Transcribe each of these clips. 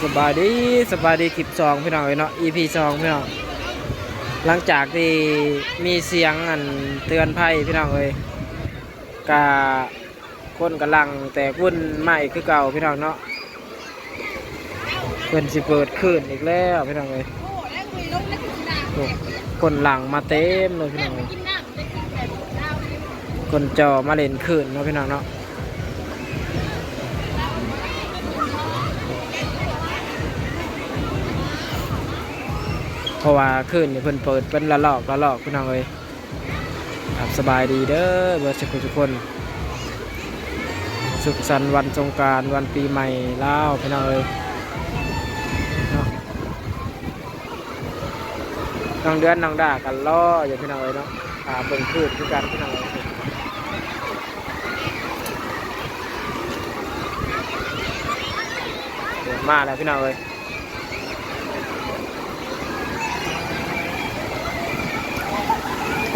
สบายดีสบายดีคลิป2พี่น้องเนาะ EP 2พี่น้องหลังจากที่มีเสียงอันเตือนภัยพี่น้องกะคนกำลังแต่วุ่นใหม่คือเก่าพี่น้องเนาะเพิ่นสิเปิดขึ้นอีกแล้วพี่น้องคนหลังมาเต็มเลยพี่น้องคนจอมาเล่นขึ้นเนาะพี่น้องเนาะเพราะว่าขึ้นเพิ่นเปิดเป็นละลอกพี่น้องครับสบายดีเด้อเบอร์ทุกคนสุขสันต์วันสงกรานต์วันปีใหม่ลาวพี่น้องเนาะน้องเดือนน้องด่ากันล้ออยู่พี่น้องเนาะเบิ่งขึ้นคือกันพี่น้องมาแล้วพี่น้อง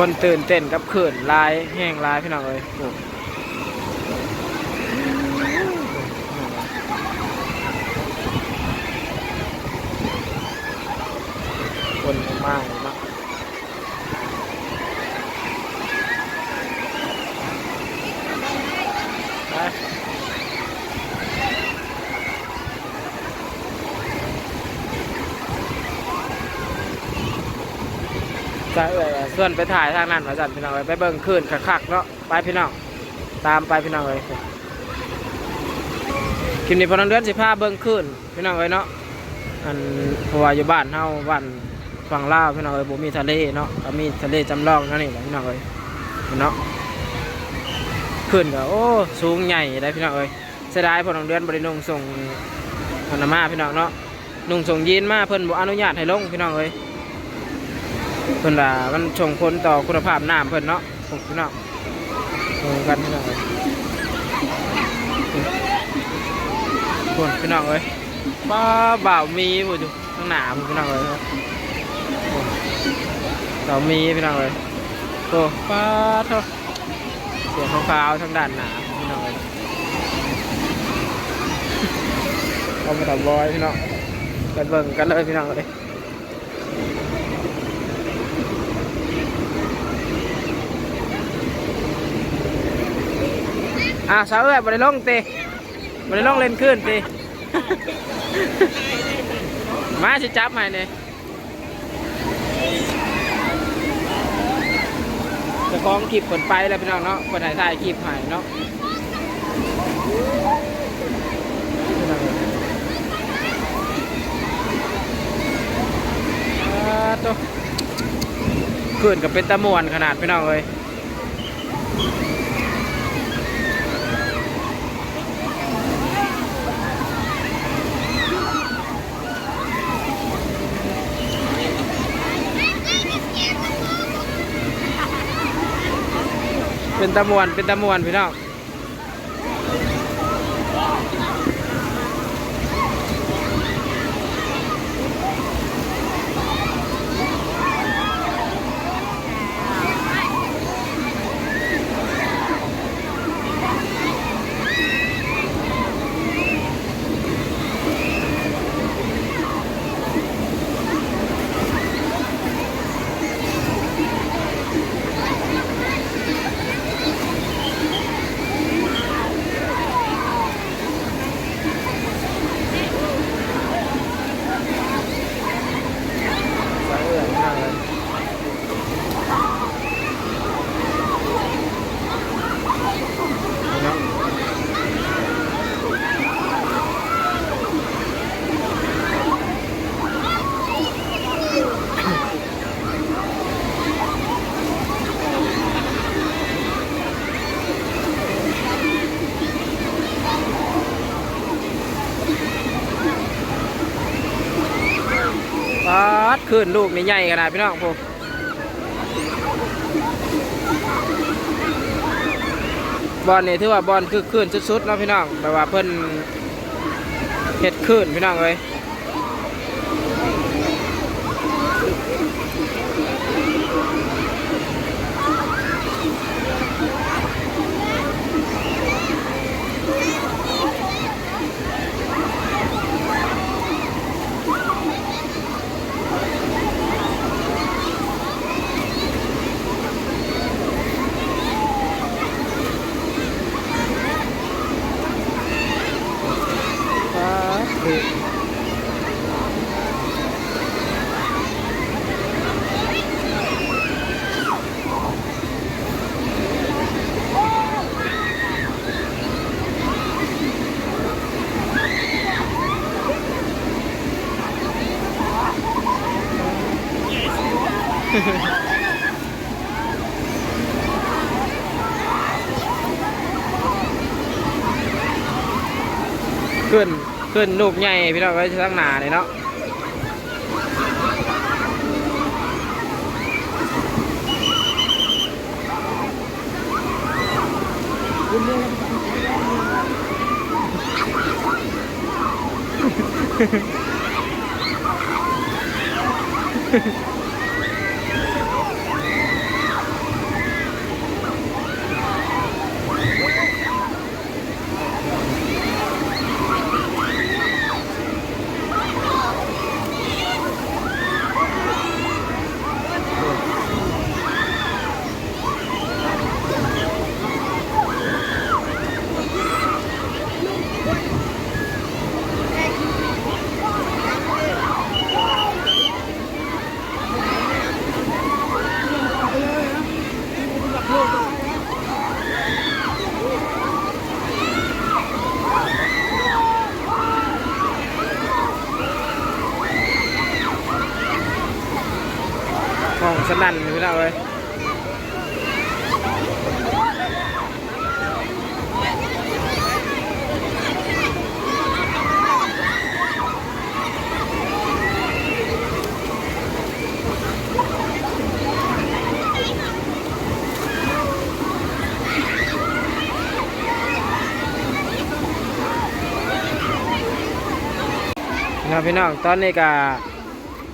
คนตื่นเต้นกับขื่นลายแห้งลายพี่น้องคนมากมากส่วนไปถ่ายทางนั้นมาสั่นพี่น้องไปเบิ่งขึ้นคักๆเนาะไปพี่น้องตามไปพี่น้องคลิปนี้พอน้องเดือน15เบิ่งขึ้นพี่น้องเนาะอันเพราะว่าอยู่บ้านเฮาบ้านฝั่งลาวพี่น้องบ่มีทะเลเนาะก็มีทะเลจำลองนั่นนี่แหละพี่น้องเนาะขึ้นก็โอ้สูงใหญ่ได้พี่น้องเสียดายพอน้องเดือนบ่ได้นุ่งส่งอนามาพี่น้องเนาะนุ่งส่งยีนมาเพิ่นบ่อนุญาตให้ลงพี่น้องเพิ่นว่ามันส่งผลต่อคุณภาพน้ำเพิ่นเนาะพี่น้องกันพี่น้องพี่น้องบ้าบ่าวมีผู้อยู่ข้างหน้าพี่น้องบ่าวมีพี่น้องโอ้ป้าเท่าเสียงขาวๆทางด้านหน้าพี่น้องเอามาทำบอยพี่น้องกันเบิ่งกันเลยพี่น้องสาวบริลงตีบริลงเล่นขึ้นตีมาสิจับใหม่เนี่ยจะคล้องคลิปผลไปแล้วพี่น้องเนาะคนถ่ายคลิปใหม่เนาะตัวขึ้นกับเป็นตะมวนขนาดพี่น้องเป็นตะมวนพี่น้องขึ้นลูกนี่ใหญ่ขนาดพี่น้องผมบอลนี่ถือว่าบอลคือขึ้นสุดๆเนาะพี่น้องแบบว่าเพิ่นเฮ็ดขึ้นพี่น้อง ขึ้นลูกใหญ่พี่น้องไว้ทั้งหนาเลยเนาะห้องสนั่นพี่น้องเลยพี่น้องตอนนี้ก็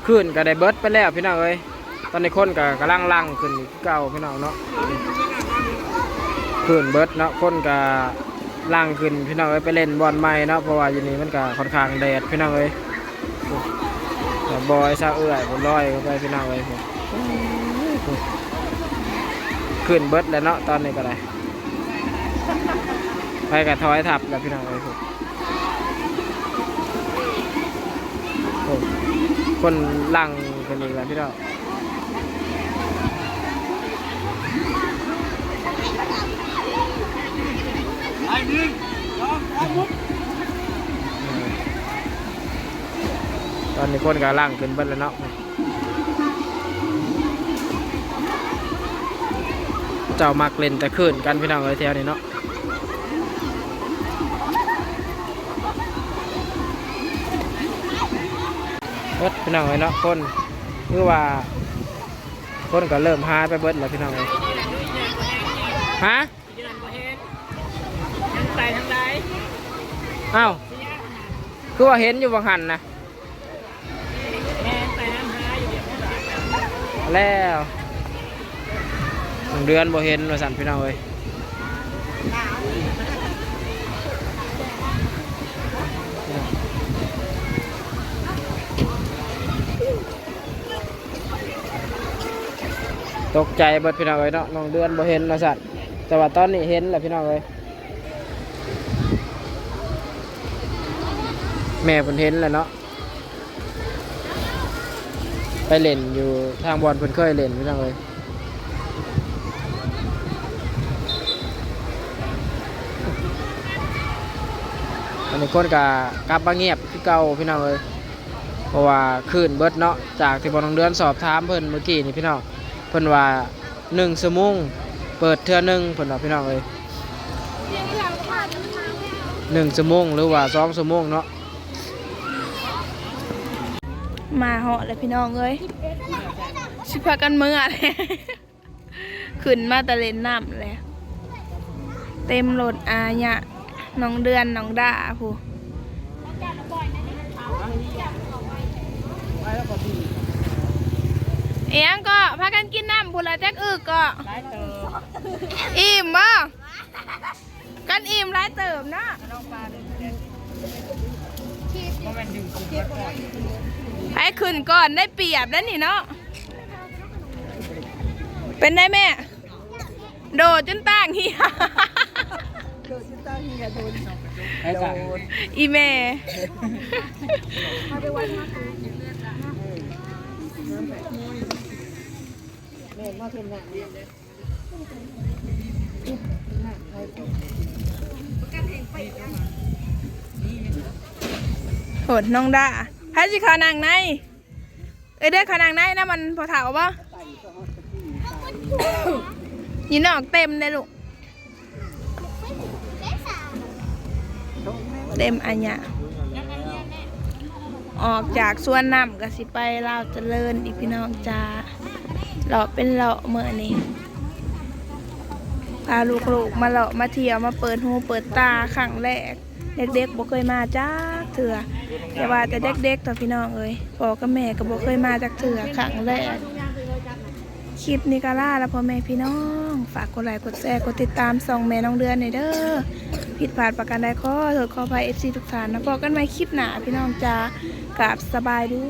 ขึ้นก็ได้เบิร์ดไปแล้วพี่น้องเอ้ยตอนนี้คนก็กำลังลังขึ้นเก่าพี่น้องเนาะขึ้นเบิร์ดเนาะคนก็ลังขึ้นพี่น้องเอ้ยไปเล่นบอลใหม่เนาะเพราะว่าอยู่นี้มันก็ค่อนข้างแดดพี่น้องเอ้ยบอยซาเอื้อยผมลอยไปพี่น้องเอ้ยขึ้นเบิร์ดแล้วเนาะตอนนี้ก็ได้ไปกับทอยทับแล้วพี่น้องเอ้ยคนลังกันอีกแล้วพี่น้องตอนนี้คนกำลังขึ้นเบิดแล้วเนาะเจ้ามักเล่นแต่ขึ้นกันพี่น้องเลยแถวนี้เนาะเบิดพี่น้องเลยเนาะคนคือว่าคนก็เริ่มหายไปเบิดแล้วพี่น้องเลยฮะอ้าวคือว่าเห็นอยู่บางหันนะแล้ว1 เดือนบ่เห็นว่าสั่นพี่น้องเอ้ยตกใจเบิดพี่น้องเอ้ยเนาะ1 เดือนบ่เห็นว่าสั่นแต่ว่าตอนนี้เห็นแล้วพี่น้องเอ้ยแม่เพิ่นเห็นแล้วเนาะไปเล่นอยู่ทางบอลเพิ่นเคยเล่นพี่น้องเอ้ยอันนี้คนกลับมาเงียบคือเก่าพี่น้องเอ้ยเพราะว่าคืนเบิดเนาะจากที่บ่น้องเดือนสอบถามเพิ่นเมื่อกี้นี่พี่น้องเพิ่นว่า1 ชั่วโมงเปิดเทื่อนึงเพิ่นว่าพี่น้องเอ้ย1 ชั่วโมงหรือว่า2 ชั่วโมงเนาะมาเหาะเลยพี่น้องเอ้ยชิพากันเมื่อเลยขึ้นมาตะเลนน้ำเลยเต็มรถอาญะน้องเดือนน้องด่าผู้เอียงก็พากันกินน้ำผู้ละแจ๊กอึกก็อิ่มบ่กันอิ่มไรเติมนะให้ขึ้นก่อนได้เปรียบแล้วนี่เนาะเป็นได้แม่โดดจนต่างเฮีย ไอ้จ้ะ อีแม่โหดน้องดาให้สิขานางในได้ขานางในนะมันพอถาวปะยินออกเต็มเลยลูกเต็มอันเนี้ยออกจากสวนน้ำก็สิไปลาวเจริญอีกพี่น้องจ้าเลาะเป็นเลาะเมื่อนี้พาลูกๆมาเลาะมาเที่ยวมาเปิดหูเปิดตาครั้งแรกเด็กๆบ่เคยมาจ้าเถื่อแต่ว่าแต่เด็กๆต่อพี่น้องเอ้ยพ่อกับแม่ก็บ่เคยมาจากเถื่อครั้งแรกคลิปนี้ก็ล่าแล้วพ่อแม่พี่น้องฝากกดไลค์กดแชร์กดติดตามส่องแม่น้องเดือนหน่อยเด้อผิดพลาดประการใดขอโทษขออภัย FC ทุกท่านนะพบกันใหม่คลิปหน้าพี่น้องจ้ากราบสบายดี